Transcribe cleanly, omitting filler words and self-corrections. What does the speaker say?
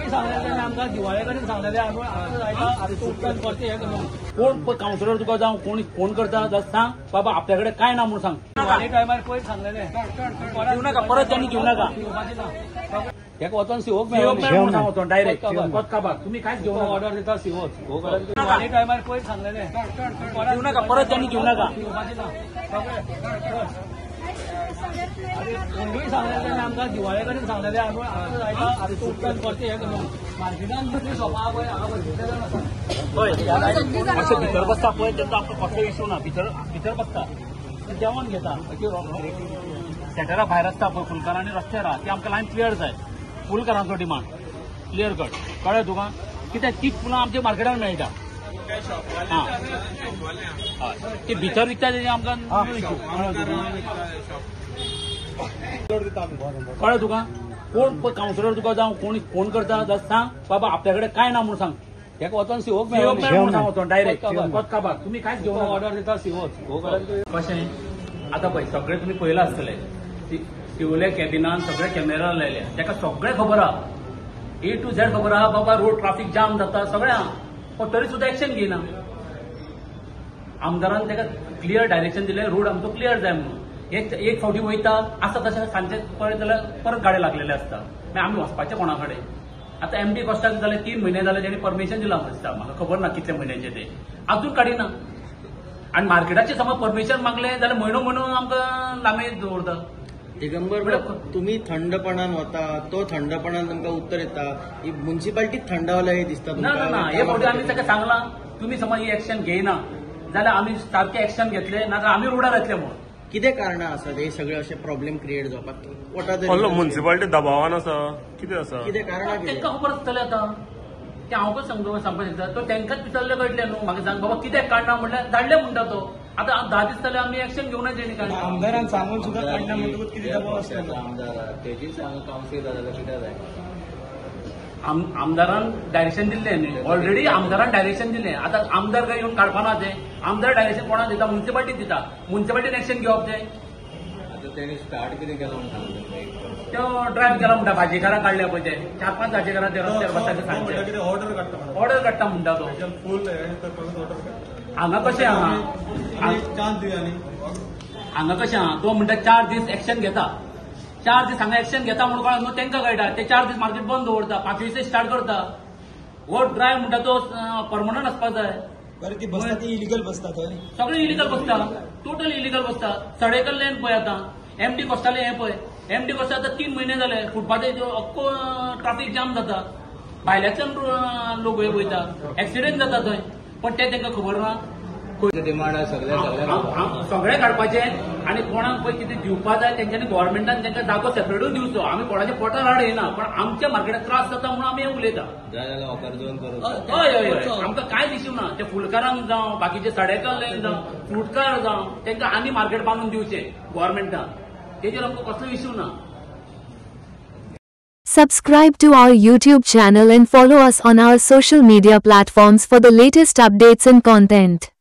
सांगलेलें आमकां दिवाळे कडेन सांगलेलें कोण कावन्सिलर तुका जावं कोण फोन करता जाल्यार सांग बाबा आपल्या कडेन कांय ना म्हणून सांग. दिवाळे टायमार पयर सांगलेलें दिवं नाका, परत त्यांनी दिवं नाका. एक वचोन सीओक मेळून सांगतो डायरेक्ट काबार तुम्ही कांयच घेवन ऑर्डर दिता सीओच. दिवाळे टायमार पयर सांगलेलें दिवं नाका, परत त्यांनी दिवं नाका. कोणूय सांगलेलें आमकां दिवाळे कडेन सांगलेलें मार्केटान शॉपां पळय हांगा अशें भितर बसता पळय तेंचो आमकां कसलो इश्यू ना. भितर बसता जेवण घेता सेटरा भायर आसता पळय फुलकार आनी रस्त्यार ती आमकां लायन क्लियर जाय. फुलकारांचो डिमांड क्लियर कट कळ्ळें तुका. कित्याक तीच फुलां आमच्या मार्केटान मेळटा. हय ती भितर विकता तेजे आमकां कळ्ळें तुका. कोण कावन्सिलर तुका जावं कोण फोन करता जाल्यार सांग बाबा आपल्या कडेन कांय ना म्हणून सांग. एक वचोन सीओक मेळून सांगतो डायरेक्ट काबार तुम्ही कांयच घेवन ऑर्डर दिता सीओच. कशें आतां पळय सगळें तुमी पळयलां आसतलें शिवोले कॅबिनान सगळे कॅमेरा लायले ताका सगळें खबर आहा. A to Z खबर आहा बाबा रोड ट्राफीक जाम जाता सगळें आहा. पण तरी सुद्दां एक्शन घेयना. आमदारान ताका क्लियर डायरेक्शन दिलें रोड आमचो क्लियर जाय म्हणून. एक फावटी वयता आसा तशें सांजचे पळयत जाल्यार परत गाडे लागलेले आसता. मागीर आमी वचपाचें कोणा कडेन. आतां MD कॉस्टाक जाले 3 म्हयने जाले तेणी परमिशन दिलां दिसता म्हाका खबर ना कितले म्हयन्याचे ते आजून काडिना. आनी मार्केटाचें समज परमिशन मागलें जाल्यार म्हयनो आमकां लांबे दवरता. दिगंबर तुम्ही थंडपणान वता तो थंडपणान तुमकां उत्तर येता. ही म्युन्सिपालिटी थंडावल्या हे दिसता. ना हे फावटी आमी ताका सांगलां तुमी समज ही एक्शन घेयना जाल्यार आमी सारकें एक्शन घेतलें नाजाल्यार आमी रोडार येतले म्हणून. कितें कारणां आसात हे सगळे अशे प्रॉब्लेम क्रिएट जावपाक. म्युन्सिपालिटी दबावान आसा कितें आसा कितें कारणां तांकां खबर आसतलें आतां ते हांव सांगपाक शकता. तो तांकांच विचारले कळटलें न्हू. म्हाका सांग बाबा कित्याक काडना म्हणल्यार धाडले म्हणटा तो. आतां 10 दीस जाल्यार आमी एक्शन घेवना तेणी काडना. आमदारान सांगून सुद्दां काडना म्हणटकूच कितें दबाव आसतलो आमदार तेजी सांग कावन्सिलर जाल्यार कितें जाय. आमदारान डायरेक्शन दिल्लें न्ही. ऑलरेडी आमदारान डायरेक्शन दिलें. आतां आमदार काय येवन काडपाना ते. आमदार डायरेक्शन कोणाक दिता म्युन्सिपालिटीक दिता. म्युन्सिपालिटीन एक्शन घेवप जाय. आतां तेणी स्टार्ट कितें केलां म्हणटा तो ड्रायव्ह केला म्हणटा भाजीकारां काडल्या पळय ते 4-5 भाजीकारां ते रस्त्यार बसता सांगचे ऑर्डर काडटा म्हणटा तो. हांगा कशें हांगा कशें आहा तो म्हणटा 4 दीस एक्शन घेता. 4 दीस हांगा एक्शन घेता म्हणून कळना न्हू तांकां कळटा. ते 4 दीस मार्केट बंद दवरता 5 दीस स्टार्ट करता. हो ड्रायव्ह म्हणटा तो परमनंट आसपाक जाय. बरें ती बसता ती इलिगल बसता थंय. सगळें इलिगल बसता. टोटल इलिगल बसता. सडेकल लेन पळय आतां MD कोस्टाले हें पळय MD कोस्टा आतां 3 म्हयने जाले फुटपाथेर अख्खो ट्राफीक जाम जाता. भायल्याच्यान लोक वयता एक्सिडेंट जाता थंय. पण ते तांकां खबर ना. डिमांड सगळे काडपाचे आनी कोणाक पळय कितें दिवपा जाय तेंच्यांनी गव्हर्मेंटान तांकां जागो सेपरेटूच दिवचो. आमी कोणाच्या पोटार हाड येना पण आमच्या मार्केटात त्रास जाता म्हणून आमी उलयता. जाय जाल्यार ऑकर्जन करूं. हय आमकां कांयच इश्यू ना. ते फुलकारांक जावं बाकीचे सडेकल जावं फ्रुटकार जावं तांकां आनी मार्केट बांदून दिवचे गव्हर्मेंटान. तेजेर आमकां कसलो इश्यू ना. Subscribe to our YouTube channel and follow us on our social media platforms for the latest updates and content.